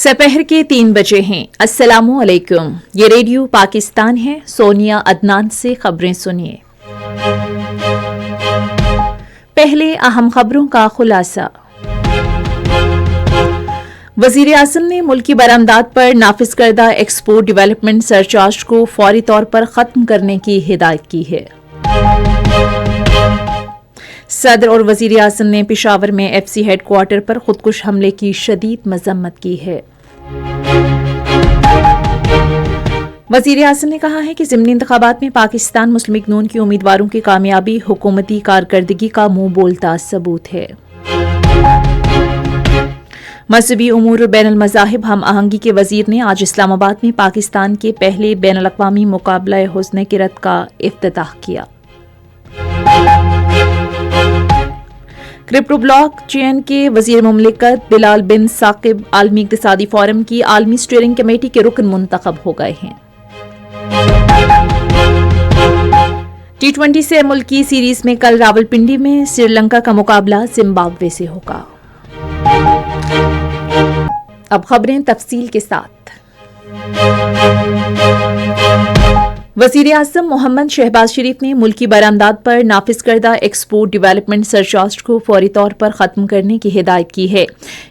سپہر کے 3 بجے ہیں۔ السلام علیکم، یہ ریڈیو پاکستان ہے۔ سونیا عدنان سے خبریں سنیے۔ پہلے اہم خبروں کا خلاصہ۔ وزیر اعظم نے ملکی برآمدات پر نافذ کردہ ایکسپورٹ ڈیولپمنٹ سرچارج کو فوری طور پر ختم کرنے کی ہدایت کی ہے۔ صدر اور وزیر اعظم نے پشاور میں ایف سی ہیڈ کوارٹر پر خودکش حملے کی شدید مذمت کی ہے۔ وزیر اعظم نے کہا ہے کہ ضمنی انتخابات میں پاکستان مسلم لیگ نون کی امیدواروں کی کامیابی حکومتی کارکردگی کا منہ بولتا ثبوت ہے۔ مذہبی امور اور بین المذاہب ہم آہنگی کے وزیر نے آج اسلام آباد میں پاکستان کے پہلے بین الاقوامی مقابلہ حسن کرت کا افتتاح کیا۔ کرپٹو بلاک چین کے وزیر مملکت بلال بن ثاقب عالمی اقتصادی فورم کی عالمی اسٹیئرنگ کمیٹی کے رکن منتخب ہو گئے ہیں۔ T20 سے ملکی سیریز میں کل راولپنڈی میں سری لنکا کا مقابلہ زمبابوے سے ہوگا۔ اب خبریں تفصیل کے ساتھ۔ وزیر اعظم محمد شہباز شریف نے ملکی برآمدات پر نافذ کردہ ایکسپورٹ ڈیولپمنٹ سرچارج کو فوری طور پر ختم کرنے کی ہدایت کی ہے۔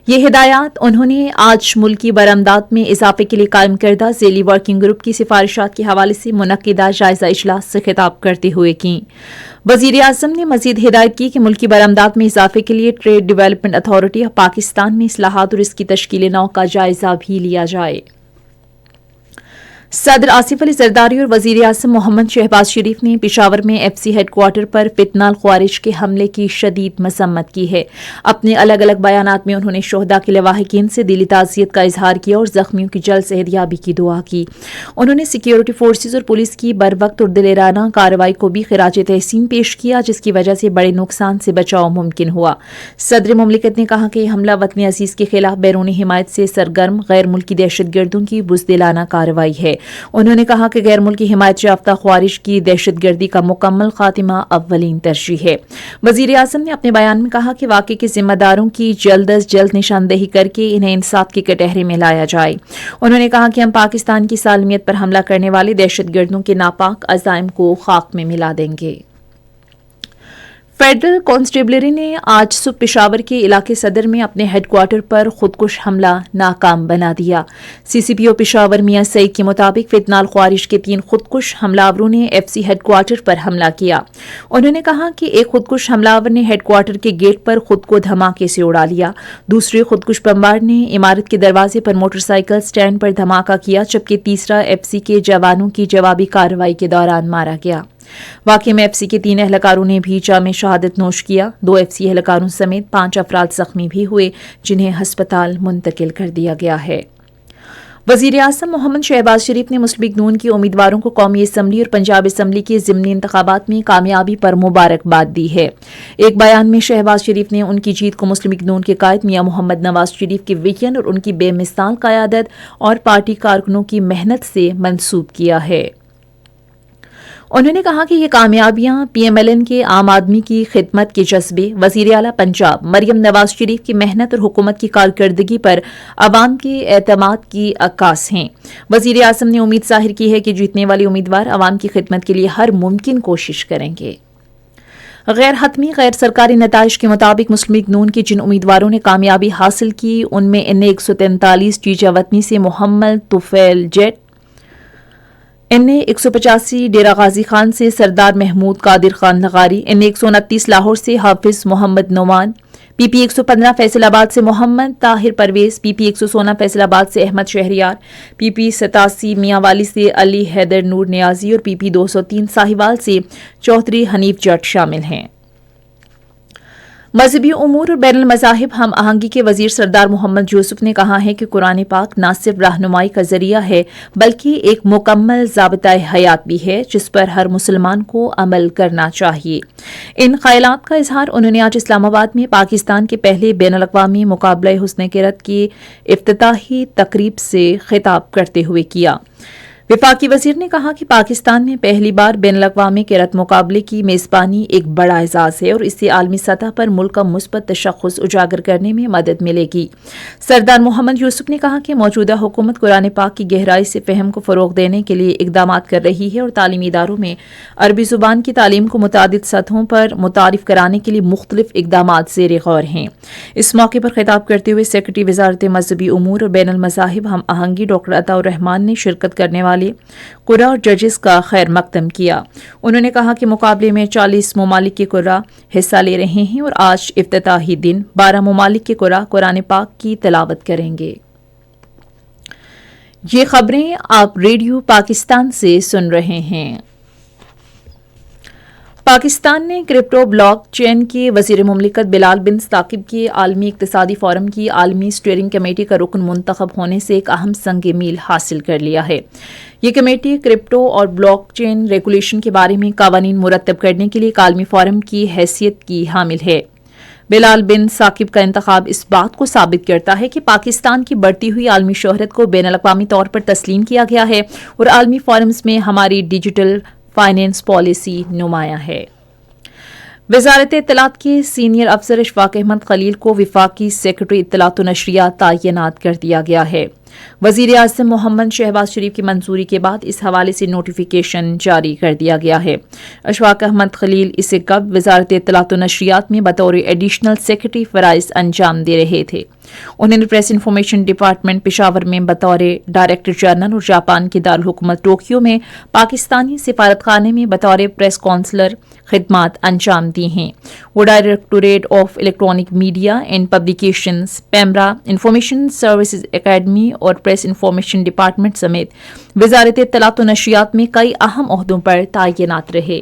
یہ ہدایات انہوں نے آج ملکی برآمدات میں اضافے کے لیے قائم کردہ ذیلی ورکنگ گروپ کی سفارشات کے حوالے سے منعقدہ جائزہ اجلاس سے خطاب کرتے ہوئے کیں۔ وزیر اعظم نے مزید ہدایت کی کہ ملکی برآمدات میں اضافے کے لیے trade development authority of Pakistan میں اصلاحات اور اس کی تشکیل نو کا جائزہ بھی لیا جائے۔ صدر آصف علی زرداری اور وزیر اعظم محمد شہباز شریف نے پشاور میں ایف سی ہیڈ کوارٹر پر فتنہ الخوارج کے حملے کی شدید مذمت کی ہے۔ اپنے الگ الگ بیانات میں انہوں نے شہداء کے لواحقین سے دلی تعزیت کا اظہار کیا اور زخمیوں کی جلد صحتیابی کی دعا کی۔ انہوں نے سیکیورٹی فورسز اور پولیس کی بروقت اور دلیرانہ کارروائی کو بھی خراج تحسین پیش کیا، جس کی وجہ سے بڑے نقصان سے بچاؤ ممکن ہوا۔ صدر مملکت نے کہا کہ یہ حملہ وطن عزیز کے خلاف بیرونی حمایت سے سرگرم غیر ملکی دہشت گردوں کی بزدلانہ کارروائی ہے۔ انہوں نے کہا کہ غیر ملکی حمایت یافتہ خوارج کی دہشت گردی کا مکمل خاتمہ اولین ترجیح ہے۔ وزیر اعظم نے اپنے بیان میں کہا کہ واقعے کے ذمہ داروں کی جلد از جلد نشاندہی کر کے انہیں انصاف کے کٹہرے میں لایا جائے۔ انہوں نے کہا کہ ہم پاکستان کی سالمیت پر حملہ کرنے والے دہشت گردوں کے ناپاک عزائم کو خاک میں ملا دیں گے۔ فیڈرل کانسٹیبلری نے آج صبح پشاور کے علاقے صدر میں اپنے ہیڈ کوارٹر پر خودکش حملہ ناکام بنا دیا۔ سی سی پی او پشاور میاں سعید کے مطابق فتنہ الخوارج کے 3 خودکش حملہ آوروں نے ایف سی ہیڈ کوارٹر پر حملہ کیا۔ انہوں نے کہا کہ ایک خودکش حملہ آور نے ہیڈ کوارٹر کے گیٹ پر خود کو دھماکے سے اڑا لیا۔ دوسرے خودکش بمبار نے عمارت کے دروازے پر موٹر سائیکل سٹینڈ پر دھماکہ کیا، جبکہ تیسرا ایف سی کے جوانوں کی جوابی کارروائی کے دوران مارا گیا۔ واقعے میں ایف سی کے 3 اہلکاروں نے بھی جام شہادت نوش کیا۔ 2 ایف سی اہلکاروں سمیت 5 افراد زخمی بھی ہوئے، جنہیں ہسپتال منتقل کر دیا گیا ہے۔ وزیر اعظم محمد شہباز شریف نے مسلم لیگ نون کے امیدواروں کو قومی اسمبلی اور پنجاب اسمبلی کے ضمنی انتخابات میں کامیابی پر مبارکباد دی ہے۔ ایک بیان میں شہباز شریف نے ان کی جیت کو مسلم لیگ نون کے قائد میاں محمد نواز شریف کے وژن اور ان کی بے مثال قیادت اور پارٹی کارکنوں کی محنت سے منسوب کیا ہے۔ انہوں نے کہا کہ یہ کامیابیاں پی ایم ایل این کے عام آدمی کی خدمت کے جذبے، وزیر اعلیٰ پنجاب مریم نواز شریف کی محنت اور حکومت کی کارکردگی پر عوام کے اعتماد کی عکاس ہیں۔ وزیر اعظم نے امید ظاہر کی ہے کہ جیتنے والے امیدوار عوام کی خدمت کے لیے ہر ممکن کوشش کریں گے۔ غیر حتمی غیر سرکاری نتائج کے مطابق مسلم لیگ نون کے جن امیدواروں نے کامیابی حاصل کی، ان میں ان 143 چیچا وطنی سے محمد طفیل جیٹ، ان 185 ڈیرہ غازی خان سے سردار محمود قادر خان لغاری، ان 129 لاہور سے حافظ محمد نعمان، پی پی 115 فیصل آباد سے محمد طاہر پرویز، پی پی 116 فیصل آباد سے احمد شہریار، پی پی 87 میاں والی سے علی حیدر نور نیازی اور پی پی 203 ساہیوال سے چودھری حنیف جٹ شامل ہیں۔ مذہبی امور اور بین المذاہب ہم آہنگی کے وزیر سردار محمد یوسف نے کہا ہے کہ قرآن پاک نہ صرف رہنمائی کا ذریعہ ہے بلکہ ایک مکمل ضابطۂ حیات بھی ہے، جس پر ہر مسلمان کو عمل کرنا چاہیے۔ ان خیالات کا اظہار انہوں نے آج اسلام آباد میں پاکستان کے پہلے بین الاقوامی مقابلہ حسن کرت کی افتتاحی تقریب سے خطاب کرتے ہوئے کیا۔ وفاقی وزیر نے کہا کہ پاکستان میں پہلی بار بین الاقوامی کرکٹ مقابلے کی میزبانی ایک بڑا اعزاز ہے اور اس سے عالمی سطح پر ملک کا مثبت تشخص اجاگر کرنے میں مدد ملے گی۔ سردار محمد یوسف نے کہا کہ موجودہ حکومت قرآن پاک کی گہرائی سے فہم کو فروغ دینے کے لیے اقدامات کر رہی ہے اور تعلیمی اداروں میں عربی زبان کی تعلیم کو متعدد سطحوں پر متعارف کرانے کے لیے مختلف اقدامات زیر غور ہیں۔ اس موقع پر خطاب کرتے ہوئے سیکرٹری وزارت مذہبی امور اور بین المذاہب ہم آہنگی ڈاکٹر عطاء الرحمان نے شرکت کرنے والے قرا اور ججز کا خیر مقدم کیا۔ انہوں نے کہا کہ مقابلے میں 40 ممالک کے قرا حصہ لے رہے ہیں اور آج افتتاحی دن 12 ممالک کے قرا قرآن پاک کی تلاوت کریں گے۔ یہ خبریں آپ ریڈیو پاکستان سے سن رہے ہیں۔ پاکستان نے کرپٹو بلاک چین کے وزیر مملکت بلال بن ثاقب کے عالمی اقتصادی فورم کی عالمی اسٹیئرنگ کمیٹی کا رکن منتخب ہونے سے ایک اہم سنگ میل حاصل کر لیا ہے۔ یہ کمیٹی کرپٹو اور بلاک چین ریگولیشن کے بارے میں قوانین مرتب کرنے کے لیے ایک عالمی فورم کی حیثیت کی حامل ہے۔ بلال بن ثاقب کا انتخاب اس بات کو ثابت کرتا ہے کہ پاکستان کی بڑھتی ہوئی عالمی شہرت کو بین الاقوامی طور پر تسلیم کیا گیا ہے اور عالمی فورمز میں ہماری ڈیجیٹل فائنینس پالیسی نمایاں ہے۔ وزارت اطلاعات کے سینئر افسر اشفاق احمد خلیل کو وفاقی سیکرٹری اطلاعات و نشریات تعینات کر دیا گیا ہے۔ وزیر اعظم محمد شہباز شریف کی منظوری کے بعد اس حوالے سے نوٹیفیکیشن جاری کر دیا گیا ہے۔ اشفاق احمد خلیل اسے قبل وزارت اطلاعات و نشریات میں بطور ایڈیشنل سیکرٹری فرائض انجام دے رہے تھے۔ انہوں نے پریس انفارمیشن ڈپارٹمنٹ پشاور میں بطور ڈائریکٹر جنرل اور جاپان کے دارالحکومت ٹوکیو میں پاکستانی سفارت خانے میں بطور پریس کونسلر خدمات انجام دی ہیں۔ وہ directorate of electronic media and publications, PEMRA, information services academy اور پریس انفارمیشن ڈپارٹمنٹ سمیت وزارت اطلاعات و نشریات میں کئی اہم عہدوں پر تعینات رہے۔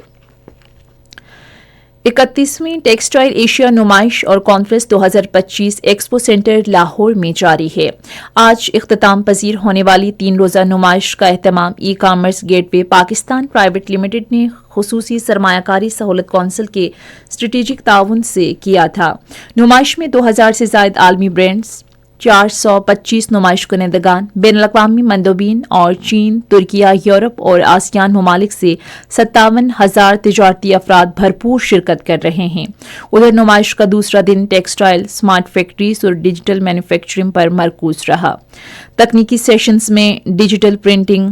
31ویں ٹیکسٹائل ایشیا نمائش اور کانفرنس 2025 ایکسپو سینٹر لاہور میں جاری ہے۔ آج اختتام پذیر ہونے والی 3 روزہ نمائش کا اہتمام ای کامرس گیٹ وے پاکستان پرائیویٹ لمیٹڈ نے خصوصی سرمایہ کاری سہولت کونسل کے اسٹریٹجک تعاون سے کیا تھا۔ نمائش میں 2000 سے زائد عالمی برانڈز، 425 نمائش کنندگان، بین الاقوامی مندوبین اور چین، ترکیہ، یورپ اور آسیان ممالک سے 57,000 تجارتی افراد بھرپور شرکت کر رہے ہیں۔ ادھر نمائش کا دوسرا دن ٹیکسٹائل، اسمارٹ فیکٹریز اور ڈیجیٹل مینوفیکچرنگ پر مرکوز رہا۔ تکنیکی سیشنز میں ڈیجیٹل پرنٹنگ،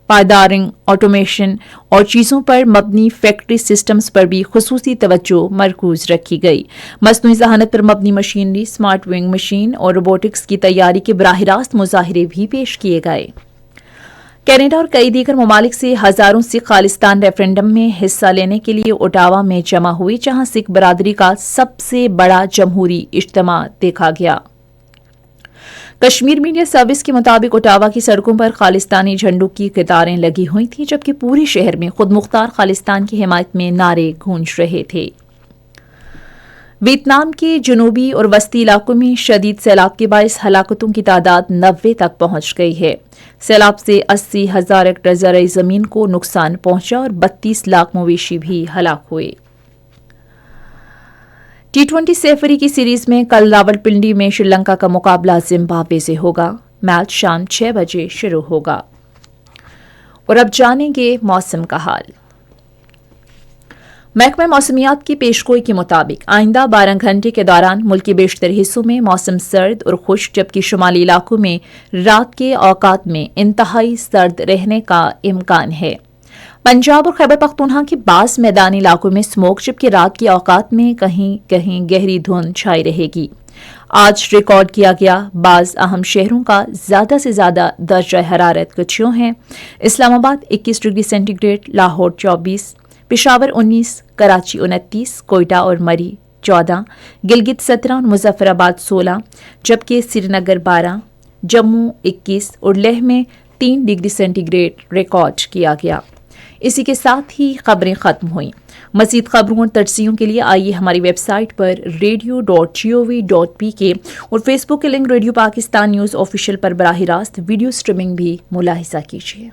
پائیدارنگ، آٹومیشن اور چیزوں پر مبنی فیکٹری سسٹمز پر بھی خصوصی توجہ مرکوز رکھی گئی۔ مصنوعی ذہانت پر مبنی مشینری، اسمارٹ وینگ مشین اور روبوٹکس کی تیاری کے براہ راست مظاہرے بھی پیش کیے گئے۔ کینیڈا اور کئی دیگر ممالک سے ہزاروں سکھ خالصتان ریفرنڈم میں حصہ لینے کے لیے اوٹاوا میں جمع ہوئے، جہاں سکھ برادری کا سب سے بڑا جمہوری اجتماع دیکھا گیا۔ کشمیر میڈیا سروس کے مطابق اوٹاوا کی سڑکوں پر خالصتانی جھنڈوں کی قطاریں لگی ہوئی تھیں، جبکہ پورے شہر میں خود مختار خالصتان کی حمایت میں نعرے گونج رہے تھے۔ ویتنام کے جنوبی اور وسطی علاقوں میں شدید سیلاب کے باعث ہلاکتوں کی تعداد 90 تک پہنچ گئی ہے۔ سیلاب سے 80,000 ایکڑ زرعی زمین کو نقصان پہنچا اور 32 لاکھ مویشی بھی ہلاک ہوئے۔ T20 سیفری کی سیریز میں کل راولپنڈی میں شری لنکا کا مقابلہ زمبابوے سے ہوگا۔ میچ شام 6 بجے شروع ہوگا۔ اور اب جانیں گے موسم کا حال۔ محکمہ موسمیات کی پیشگوئی کے مطابق آئندہ 12 گھنٹے کے دوران ملک کے بیشتر حصوں میں موسم سرد اور خشک، جبکہ شمالی علاقوں میں رات کے اوقات میں انتہائی سرد رہنے کا امکان ہے۔ پنجاب اور خیبر پختونخوا کے بعض میدانی علاقوں میں اسموک، جبکہ رات کے اوقات میں کہیں کہیں گہری دھند چھائی رہے گی۔ آج ریکارڈ کیا گیا بعض اہم شہروں کا زیادہ سے زیادہ درجہ حرارت کچھ یوں ہیں: Islamabad 21 degree centigrade, Lahore 24، Peshawar 19، Karachi 29، Quetta اور مری 14، گلگت 17 اور مظفر آباد 16، جبکہ سری نگر 12، جموں 21 اور لیہ میں 3 ڈگری سینٹی گریڈ ریکارڈ کیا گیا۔ اسی کے ساتھ ہی خبریں ختم ہوئیں۔ مزید خبروں اور تجزیوں کے لیے آئیے ہماری ویب سائٹ پر radio.gov.pk اور فیس بک کے link radio Pakistan news official پر براہ راست ویڈیو سٹریمنگ بھی ملاحظہ کیجیے۔